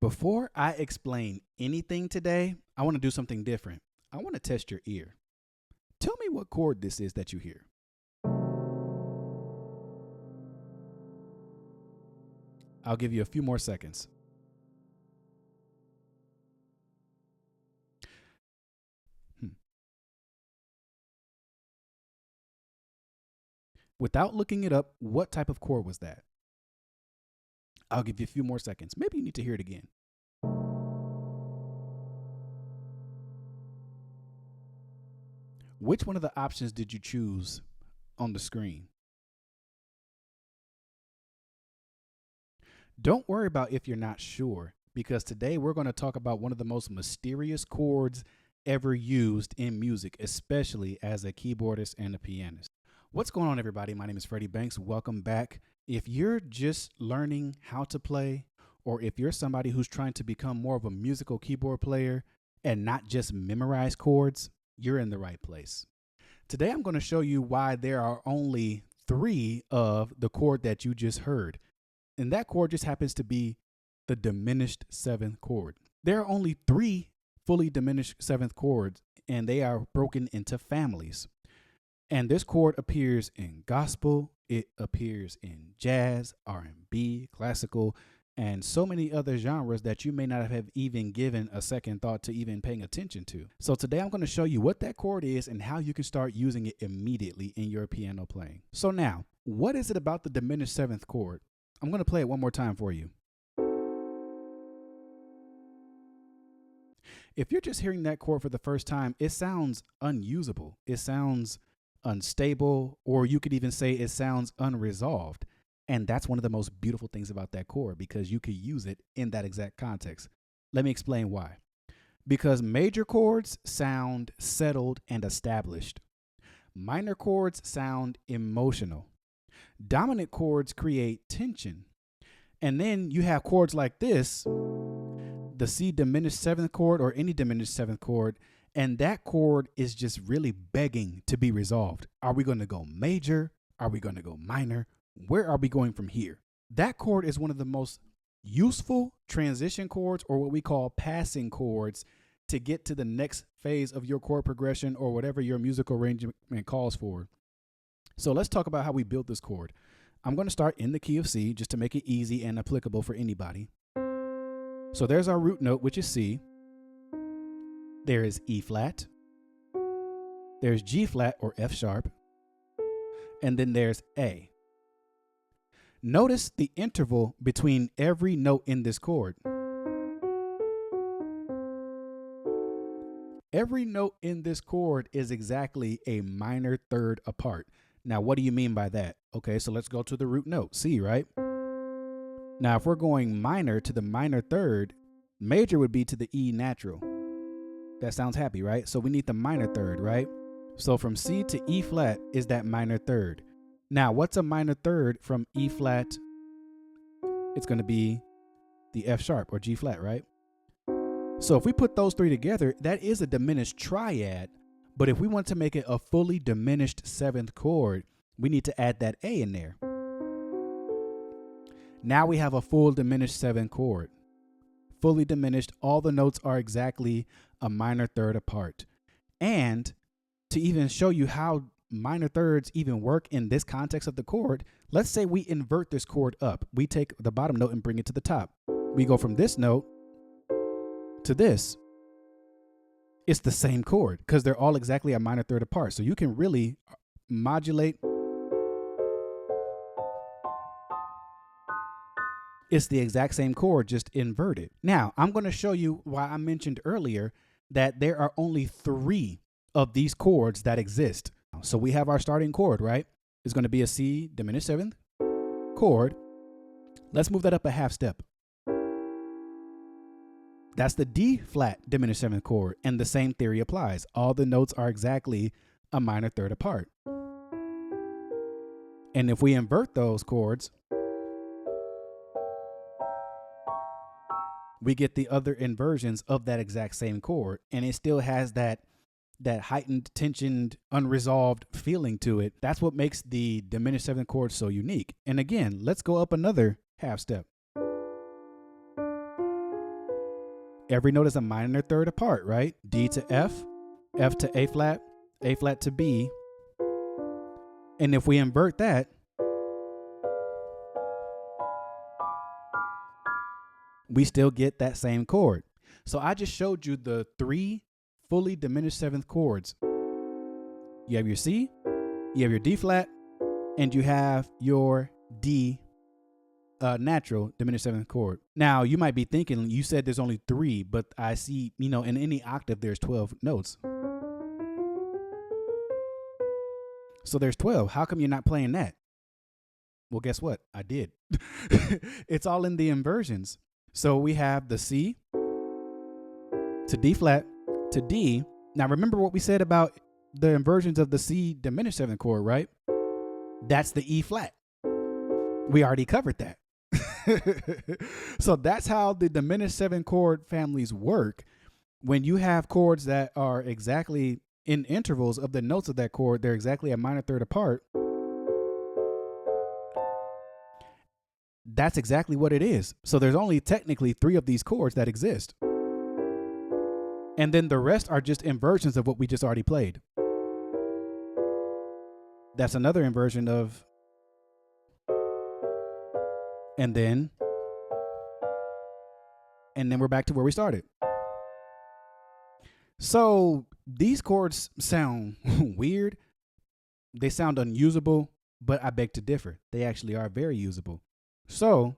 Before I explain anything today, I want to do something different. I want to test your ear. Tell me what chord this is that you hear. I'll give you a few more seconds. Without looking it up, what type of chord was that? I'll give you a few more seconds. Maybe you need to hear it again. Which one of the options did you choose on the screen? Don't worry about if you're not sure, because today we're going to talk about one of the most mysterious chords ever used in music, especially as a keyboardist and a pianist. What's going on, everybody? My name is Freddie Banks. Welcome back. If you're just learning how to play, or if you're somebody who's trying to become more of a musical keyboard player and not just memorize chords, you're in the right place. Today, I'm going to show you why there are only 3 of the chord that you just heard. And that chord just happens to be the diminished 7th chord. There are only 3 fully diminished 7th chords, and they are broken into families. And this chord appears in gospel, it appears in jazz, R&B, classical, and so many other genres that you may not have even given a second thought to even paying attention to. So today I'm going to show you what that chord is and how you can start using it immediately in your piano playing. So now, what is it about the diminished 7th chord? I'm going to play it one more time for you. If you're just hearing that chord for the first time, it sounds unusable. It sounds unstable, or you could even say it sounds unresolved. And that's one of the most beautiful things about that chord, because you could use it in that exact context. Let me explain why. Because major chords sound settled and established. Minor chords sound emotional. Dominant chords create tension. And then you have chords like this, the C diminished 7th chord or any diminished 7th chord, and that chord is just really begging to be resolved. Are we going to go major? Are we going to go minor? Where are we going from here? That chord is one of the most useful transition chords, or what we call passing chords, to get to the next phase of your chord progression or whatever your musical arrangement calls for. So let's talk about how we built this chord. I'm going to start in the key of C just to make it easy and applicable for anybody. So there's our root note, which is C. There is E flat. There's G flat or F sharp. And then there's A. Notice the interval between every note in this chord. Every note in this chord is exactly a minor third apart. Now, what do you mean by that? Okay, so let's go to the root note, C, right? Now, if we're going minor to the minor third, major would be to the E natural. That sounds happy, right? So we need the minor third, right? So from C to E flat is that minor third. Now, what's a minor third from E flat? It's going to be the F sharp or G flat, right? So if we put those 3 together, that is a diminished triad. But if we want to make it a fully diminished 7th chord, we need to add that A in there. Now we have a full diminished 7th chord. Fully diminished, all the notes are exactly a minor third apart. And to even show you how minor thirds even work in this context of the chord, let's say we invert this chord up. We take the bottom note and bring it to the top. We go from this note to this. It's the same chord because they're all exactly a minor third apart. So you can really modulate. It's the exact same chord, just inverted. Now, I'm going to show you why I mentioned earlier that there are only 3 of these chords that exist. So we have our starting chord, right? It's going to be a C diminished 7th chord. Let's move that up a half step. That's the D flat diminished 7th chord, and the same theory applies. All the notes are exactly a minor third apart. And if we invert those chords, we get the other inversions of that exact same chord, and it still has that heightened, tensioned, unresolved feeling to it. That's what makes the diminished 7th chord so unique. And again, let's go up another half step. every note is a minor third apart, right? D to F, F to A flat to B. And if we invert that, we still get that same chord. So I just showed you the 3 fully diminished seventh chords. You have your C, you have your D flat, and you have your D natural diminished seventh chord. Now you might be thinking, you said there's only 3, but I see, in any octave there's 12 notes. So there's 12. How come you're not playing that? Well, guess what? I did. It's all in the inversions. So we have the C to D flat to D. Now remember what we said about the inversions of the C diminished seventh chord, right? That's the E flat. We already covered that. So that's how the diminished seven chord families work. When you have chords that are exactly in intervals of the notes of that chord, they're exactly a minor third apart. That's exactly what it is. So there's only technically 3 of these chords that exist. And then the rest are just inversions of what we just already played. That's another inversion of, and then we're back to where we started. So these chords sound weird. They sound unusable, but I beg to differ. They actually are very usable. So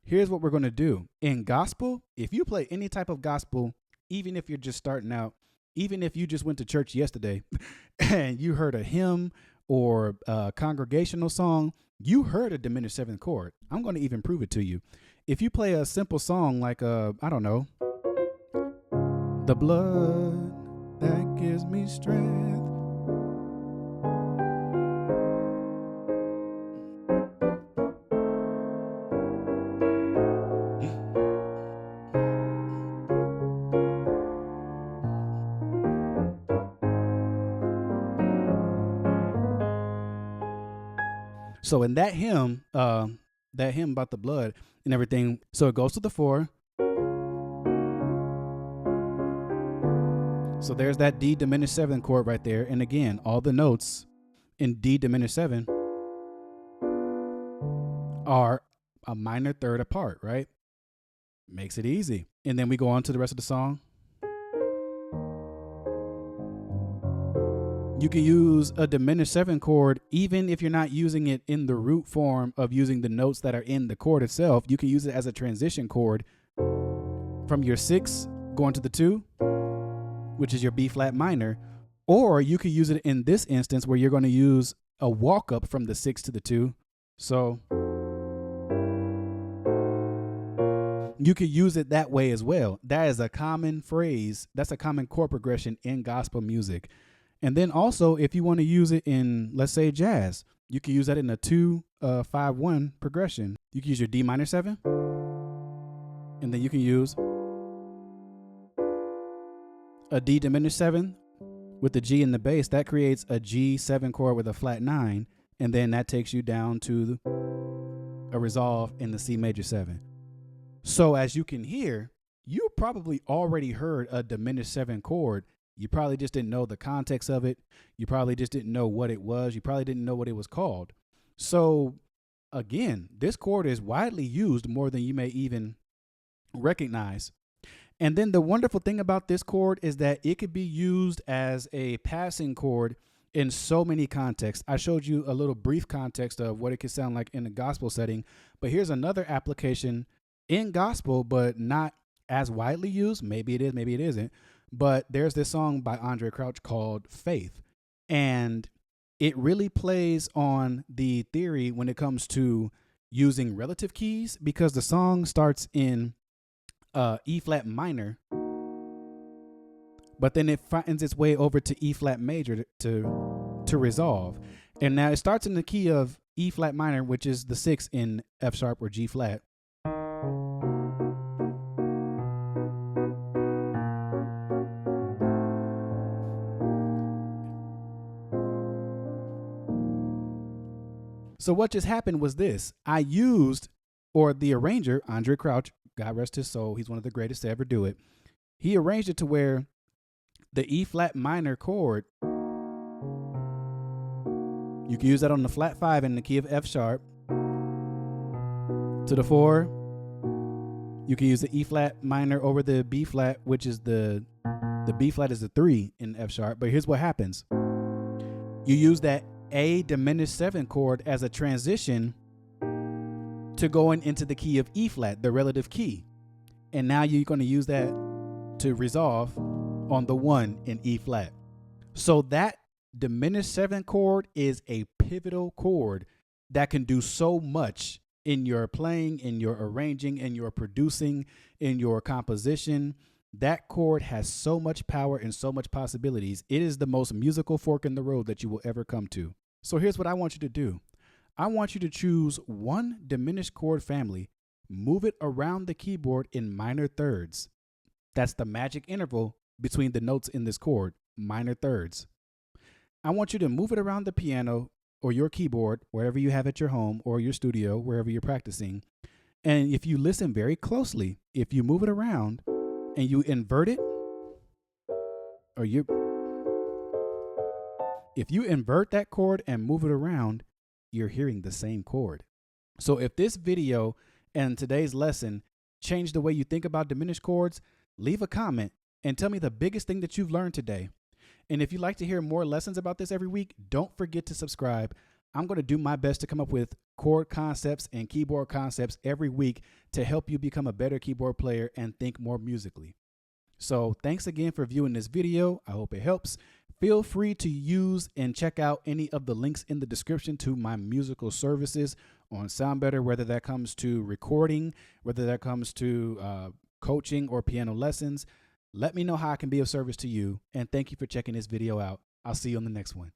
here's what we're going to do. In gospel, if you play any type of gospel, even if you're just starting out, even if you just went to church yesterday and you heard a hymn or a congregational song, you heard a diminished seventh chord. I'm going to even prove it to you. If you play a simple song like, I don't know, the blood that gives me strength. So in that hymn about the blood and everything, so it goes to the 4. So there's that D diminished 7 chord right there. And again, all the notes in D diminished 7 are a minor third apart, right? Makes it easy. And then we go on to the rest of the song. You can use a diminished 7 chord even if you're not using it in the root form of using the notes that are in the chord itself. You can use it as a transition chord from your 6 going to the 2, which is your B flat minor, or you could use it in this instance where you're going to use a walk up from the 6 to the 2. So you could use it that way as well. That is a common phrase. That's a common chord progression in gospel music. And then also, if you want to use it in, let's say, jazz, you can use that in a 2-5-1 progression. You can use your D minor 7, and then you can use a D diminished 7 with the G in the bass. That creates a G7 chord with a flat 9, and then that takes you down to a resolve in the C major 7. So as you can hear, you probably already heard a diminished 7 chord. You probably just didn't know the context of it. You probably just didn't know what it was. You probably didn't know what it was called. So again, this chord is widely used more than you may even recognize. And then the wonderful thing about this chord is that it could be used as a passing chord in so many contexts. I showed you a little brief context of what it could sound like in a gospel setting, but here's another application in gospel, but not as widely used. Maybe it is, maybe it isn't. But there's this song by Andre Crouch called Faith. And it really plays on the theory when it comes to using relative keys, because the song starts in E flat minor, but then it finds its way over to E flat major to resolve. And now it starts in the key of E flat minor, which is the 6 in F sharp or G flat. So what just happened was this. I used, or the arranger, Andre Crouch, God rest his soul, he's one of the greatest to ever do it. He arranged it to where the E flat minor chord, you can use that on the flat 5 in the key of F sharp. To the 4, you can use the E flat minor over the B flat, which is the B flat is the 3 in F sharp. But here's what happens. You use that A diminished 7 chord as a transition to going into the key of E flat, the relative key. And now you're going to use that to resolve on the 1 in E flat. So that diminished 7 chord is a pivotal chord that can do so much in your playing, in your arranging, in your producing, in your composition. That chord has so much power and so much possibilities. It is the most musical fork in the road that you will ever come to. So here's what I want you to do. I want you to choose one diminished chord family, move it around the keyboard in minor thirds. That's the magic interval between the notes in this chord, minor thirds. I want you to move it around the piano or your keyboard, wherever you have at your home or your studio, wherever you're practicing. And if you listen very closely, if you move it around and you invert it, or if you invert that chord and move it around, you're hearing the same chord. So if this video and today's lesson changed the way you think about diminished chords, leave a comment and tell me the biggest thing that you've learned today. And if you'd like to hear more lessons about this every week, don't forget to subscribe. I'm going to do my best to come up with chord concepts and keyboard concepts every week to help you become a better keyboard player and think more musically. So thanks again for viewing this video. I hope it helps. Feel free to use and check out any of the links in the description to my musical services on SoundBetter, whether that comes to recording, whether that comes to coaching or piano lessons. Let me know how I can be of service to you, and thank you for checking this video out. I'll see you on the next one.